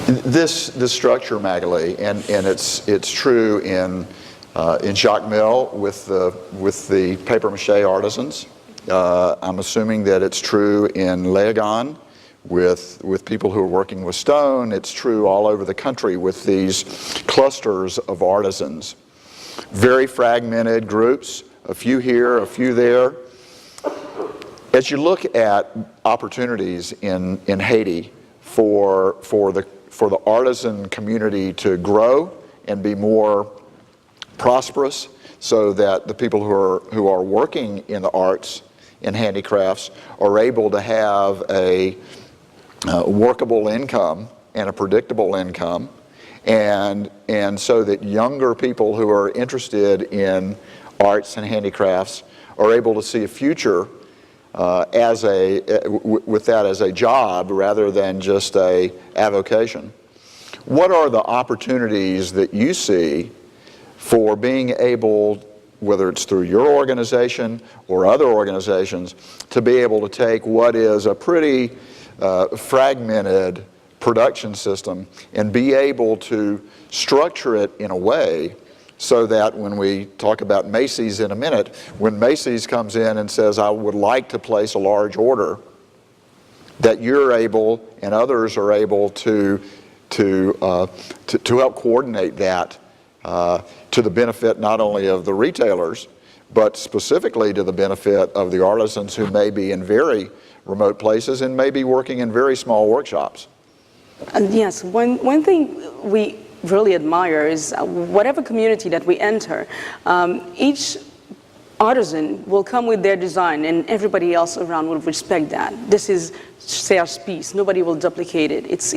This structure, Magali, and it's true in Jacmel with the paper mache artisans. I'm assuming that it's true in Leogane with people who are working with stone. It's true all over the country with these clusters of artisans. Very fragmented groups, a few here, a few there. As you look at opportunities in Haiti for the artisan community to grow and be more prosperous, so that the people who are working in the arts and handicrafts are able to have a workable income and a predictable income, and so that younger people who are interested in arts and handicrafts are able to see a future with that as a job rather than just a avocation. What are the opportunities that you see for being able, whether it's through your organization or other organizations, to be able to take what is a pretty fragmented production system and be able to structure it in a way so that when we talk about Macy's in a minute, when Macy's comes in and says, I would like to place a large order, that you're able and others are able to help coordinate that to the benefit not only of the retailers, but specifically to the benefit of the artisans who may be in very remote places and may be working in very small workshops. Yes, one thing we really admire is whatever community that we enter, each artisan will come with their design and everybody else around will respect that. This is Serge's piece. Nobody will duplicate it. It's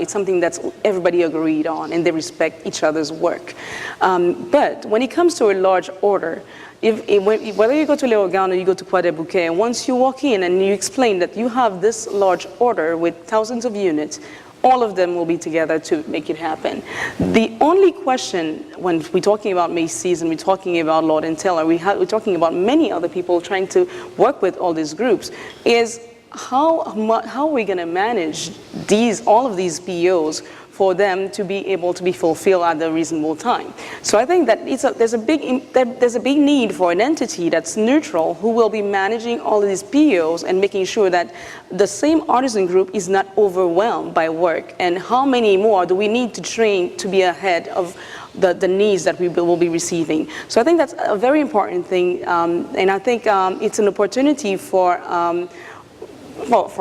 something that's everybody agreed on and they respect each other's work. But when it comes to a large order, whether you go to Leogane or you go to Croix des Bouquets, once you walk in and you explain that you have this large order with thousands of units, all of them will be together to make it happen. The only question when we're talking about Macy's and we're talking about Lord & Taylor, we're talking about many other people trying to work with all these groups, is how are we going to manage all of these POs for them to be able to be fulfilled at a reasonable time. So I think that there's a big need for an entity that's neutral who will be managing all of these POs and making sure that the same artisan group is not overwhelmed by work. And how many more do we need to train to be ahead of the needs that we will be receiving? So I think that's a very important thing, and I think it's an opportunity for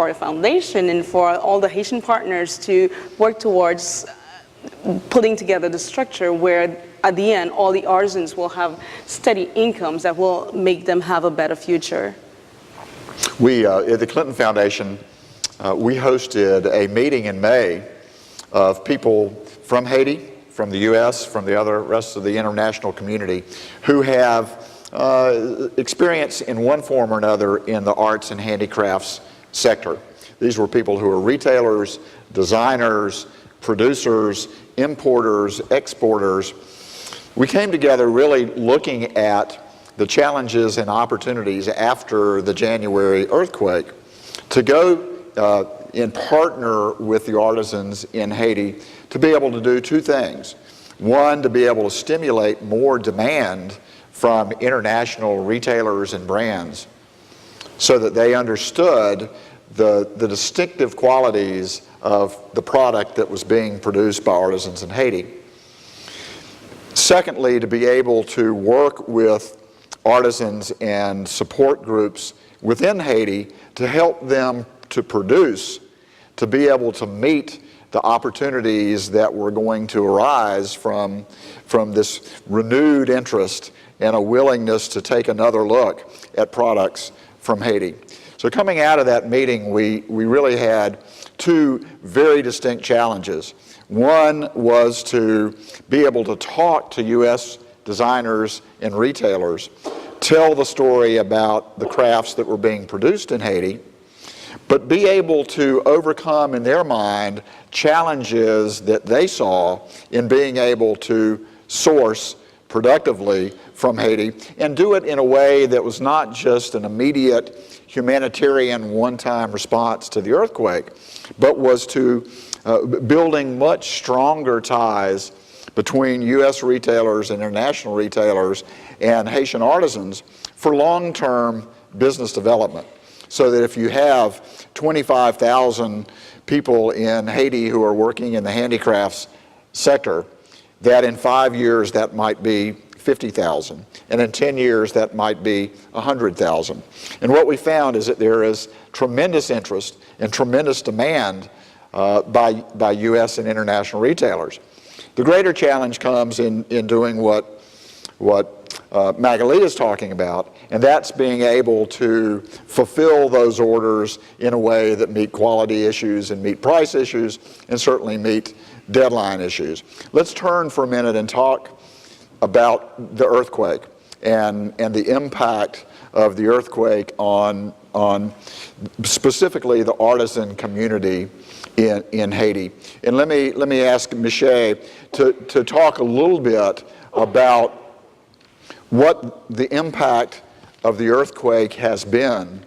a foundation and for all the Haitian partners to work towards putting together the structure where at the end all the artisans will have steady incomes that will make them have a better future. We, at the Clinton Foundation, we hosted a meeting in May of people from Haiti, from the U.S., from the rest of the international community who have experience in one form or another in the arts and handicrafts sector. These were people who were retailers, designers, producers, importers, exporters. We came together really looking at the challenges and opportunities after the January earthquake to go and partner with the artisans in Haiti to be able to do two things. One, to be able to stimulate more demand from international retailers and brands so that they understood the distinctive qualities of the product that was being produced by artisans in Haiti. Secondly, to be able to work with artisans and support groups within Haiti to help them to produce, to be able to meet the opportunities that were going to arise from this renewed interest and a willingness to take another look at products from Haiti. So coming out of that meeting, we really had two very distinct challenges. One was to be able to talk to U.S. designers and retailers, tell the story about the crafts that were being produced in Haiti, but be able to overcome in their mind challenges that they saw in being able to source productively from Haiti and do it in a way that was not just an immediate humanitarian one-time response to the earthquake, but was to building much stronger ties between U.S. retailers and international retailers and Haitian artisans for long-term business development. So that if you have 25,000 people in Haiti who are working in the handicrafts sector, that in 5 years that might be 50,000, and in 10 years that might be 100,000. And what we found is that there is tremendous interest and tremendous demand by U.S. and international retailers. The greater challenge comes in doing what Magali is talking about, and that's being able to fulfill those orders in a way that meet quality issues and meet price issues and certainly meet deadline issues. Let's turn for a minute and talk about the earthquake and the impact of the earthquake on specifically the artisan community in Haiti. And let me ask Michelle to talk a little bit about what the impact of the earthquake has been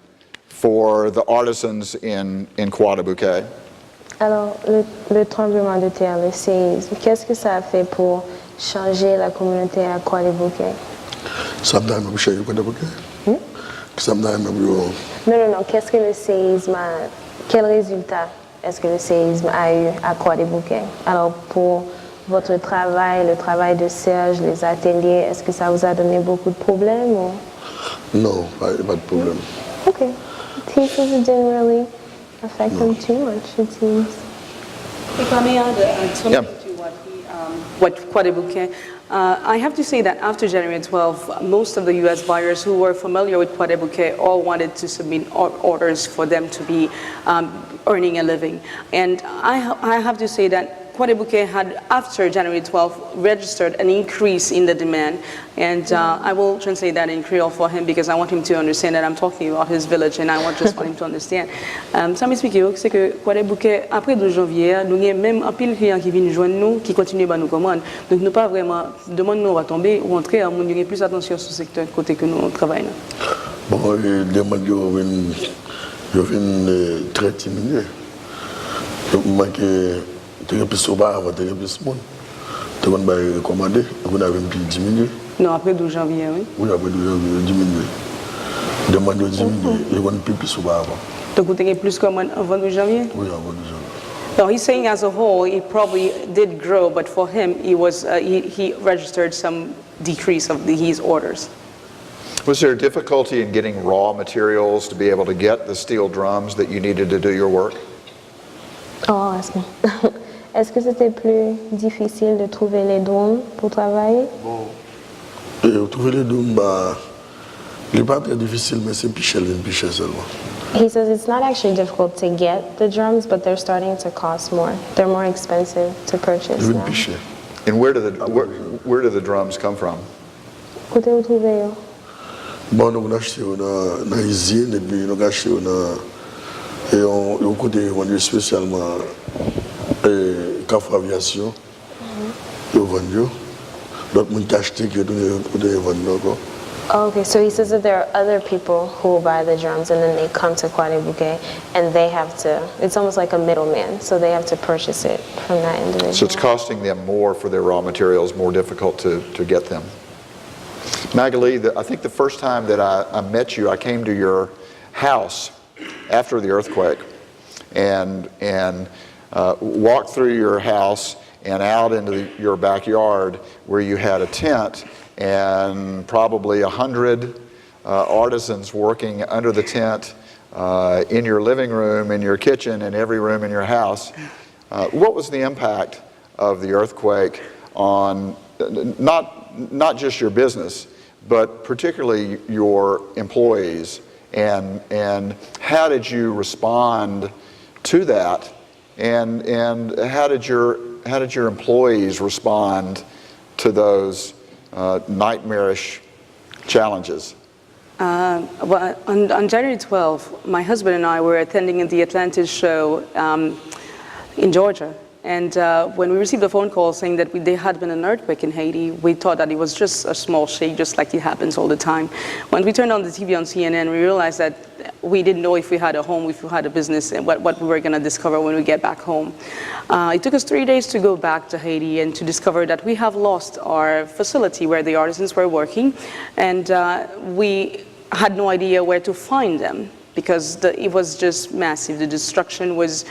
for the artisans in Croix-des-Bouquets. Alors, le tremblement de terre, le séisme, qu'est-ce que ça a fait pour changer la communauté à Croix-des-Bouquets? Sometimes I'm sure you could have okay. Sometimes you. Non, qu'est-ce que le séisme a, quel résultat est-ce que le séisme a eu à Croix-des-Bouquets? Alors, pour votre travail, le travail de Serge, les ateliers, est-ce que ça vous a donné beaucoup de problèmes? Ou? No, pas de problème. Okay. He says it didn't really affect him too much, it seems. If I may add something Yeah. to what Croix-des-Bouquets, I have to say that after January 12, most of the U.S. buyers who were familiar with Croix-des-Bouquets all wanted to submit orders for them to be earning a living. And I have to say that Croix-des-Bouquets had, after January 12, registered an increase in the demand. And I will translate that in Creole for him because I want him to understand that I'm talking about his village and I just want him to understand. Ça m'explique c'est que Croix-des-Bouquets, après 12 janvier, nous avons même un pile client qui vient joindre nous, qui continue à nous commander. Donc nous pas vraiment demande nous va tomber ou rentrer, on a plus attention sur ce secteur côté que nous travaillons. Bon, les demandes viennent très diminuer. Donc, moi, tu as plus souvent avant, tu as plus de monde. Tu as commandé, vous avez un peu diminué. Non, après 12 janvier, oui. Oui, après 12 janvier, diminué. Demande diminuer, il y a un peu plus souvent avant. Donc vous avez plus commande avant 12 janvier? Oui, avant 12 janvier. No, he's saying as a whole, he probably did grow, but for him, he registered some decrease of his orders. Was there difficulty in getting raw materials to be able to get the steel drums that you needed to do your work? Oh, est-ce que c'était plus difficile de trouver les drums pour travailler? Bon, trouver les drums, il n'est pas très difficile, mais c'est plus cher seulement. He says it's not actually difficult to get the drums, but they're starting to cost more. They're more expensive to purchase Ils now. plus cher. And where do the drums come from? Côté où trouvez-vous? Bon, nous avons acheté dans l'usine et puis nous avons acheté et on côté vendu spécialement Café Aviation. Ils ont vendu. D'autres gens qui ont acheté qui ont vendu encore. Oh, okay, so he says that there are other people who will buy the drums and then they come to Croix-des-Bouquets and they have to, it's almost like a middleman, so they have to purchase it from that individual. So it's costing them more for their raw materials, more difficult to get them. Magali, I think the first time that I met you, I came to your house after the earthquake and walked through your house and out into your backyard where you had a tent and probably 100 artisans working under the tent in your living room, in your kitchen, in every room in your house. What was the impact of the earthquake on not just your business, but particularly your employees? And how did you respond to that? And how did your employees respond to those nightmarish challenges? Well, on January 12th, my husband and I were attending the Atlantis show in Georgia. And when we received a phone call saying that there had been an earthquake in Haiti, we thought that it was just a small shake, just like it happens all the time. When we turned on the TV on CNN, we realized that we didn't know if we had a home, if we had a business, and what we were going to discover when we get back home. It took us 3 days to go back to Haiti and to discover that we have lost our facility where the artisans were working, and we had no idea where to find them, because it was just massive. The destruction was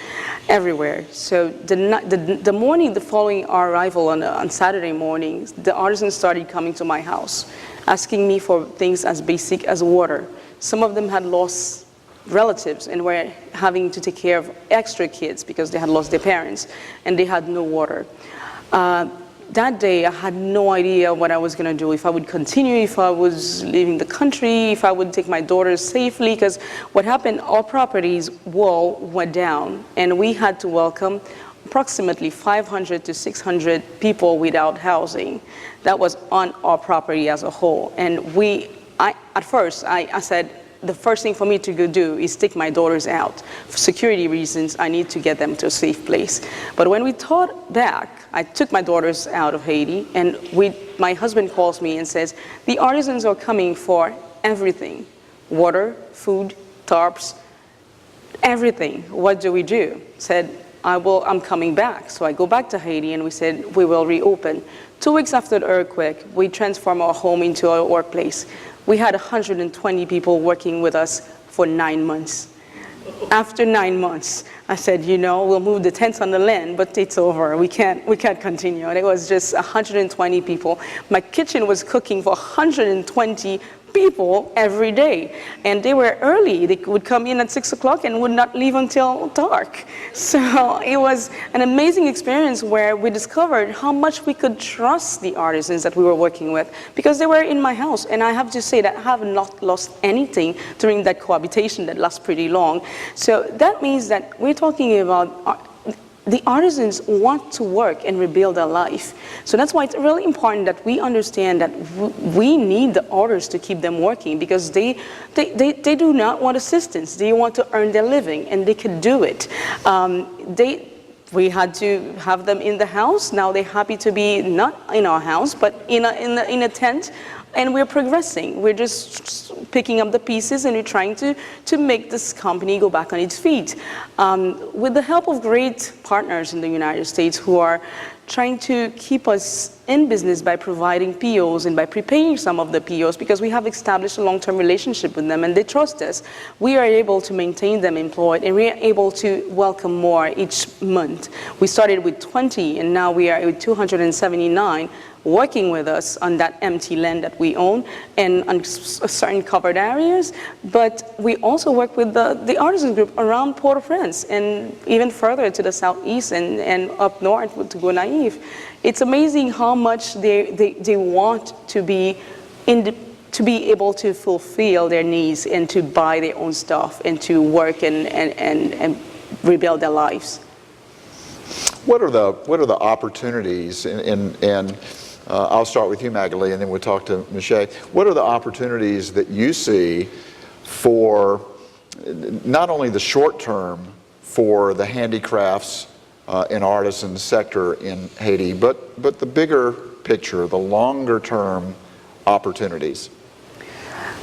everywhere. So the morning following our arrival on Saturday morning, the artisans started coming to my house, asking me for things as basic as water. Some of them had lost relatives and were having to take care of extra kids because they had lost their parents, and they had no water. That day, I had no idea what I was going to do, if I would continue, if I was leaving the country, if I would take my daughters safely, because what happened, our property's wall went down, and we had to welcome approximately 500 to 600 people without housing. That was on our property as a whole. And at first, I said, the first thing for me to go do is take my daughters out. For security reasons, I need to get them to a safe place. But when we thought back, I took my daughters out of Haiti, and my husband calls me and says, the artisans are coming for everything. Water, food, tarps, everything. What do we do? Said, I'm coming back. So I go back to Haiti, and we said, we will reopen. 2 weeks after the earthquake, we transformed our home into a workplace. We had 120 people working with us for 9 months. After 9 months, I said, we'll move the tents on the land, but it's over. We can't continue. And it was just 120 people. My kitchen was cooking for 120 people every day, and they were early. They would come in at 6 o'clock and would not leave until dark. So it was an amazing experience where we discovered how much we could trust the artisans that we were working with, because they were in my house. And I have to say that I have not lost anything during that cohabitation that lasts pretty long. So that means that we're talking about the artisans want to work and rebuild their life. So that's why it's really important that we understand that we need the artists to keep them working, because they do not want assistance. They want to earn their living, and they can do it. We had to have them in the house. Now they're happy to be not in our house, but in a tent. And we're progressing. We're just picking up the pieces, and we're trying to make this company go back on its feet. With the help of great partners in the United States who are trying to keep us in business by providing POs and by prepaying some of the POs, because we have established a long-term relationship with them and they trust us. We are able to maintain them employed, and we are able to welcome more each month. We started with 20, and now we are with 279 working with us on that empty land that we own and on certain covered areas. But we also work with the artisan group around Port-au-Prince and even further to the southeast and up north to Gonaïves. It's amazing how much they want to be able to fulfill their needs and to buy their own stuff and to work and rebuild their lives. What are the opportunities, and I'll start with you, Magali, and then we'll talk to Michelle. What are the opportunities that you see for not only the short term for the handicrafts and artisan sector in Haiti, but the bigger picture, the longer term opportunities?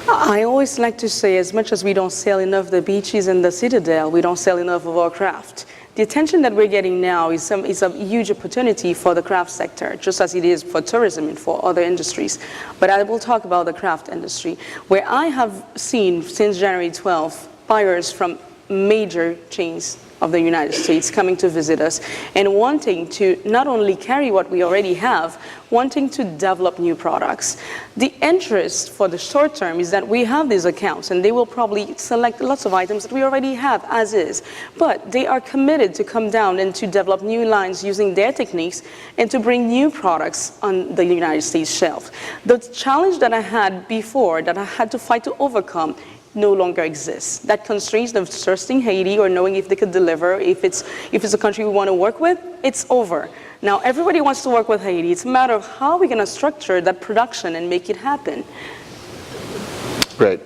I always like to say, as much as we don't sell enough the beaches and the citadel, we don't sell enough of our craft. The attention that we're getting now is a huge opportunity for the craft sector, just as it is for tourism and for other industries. But I will talk about the craft industry, where I have seen since January 12th, buyers from major chains of the United States coming to visit us and wanting to not only carry what we already have, wanting to develop new products. The interest for the short term is that we have these accounts and they will probably select lots of items that we already have as is, but they are committed to come down and to develop new lines using their techniques and to bring new products on the United States shelf. The challenge that I had before that I had to fight to overcome no longer exists. That constraints of trusting Haiti or knowing if they could deliver, if it's a country we want to work with, it's over. Now everybody wants to work with Haiti. It's a matter of how we're going to structure that production and make it happen. Great.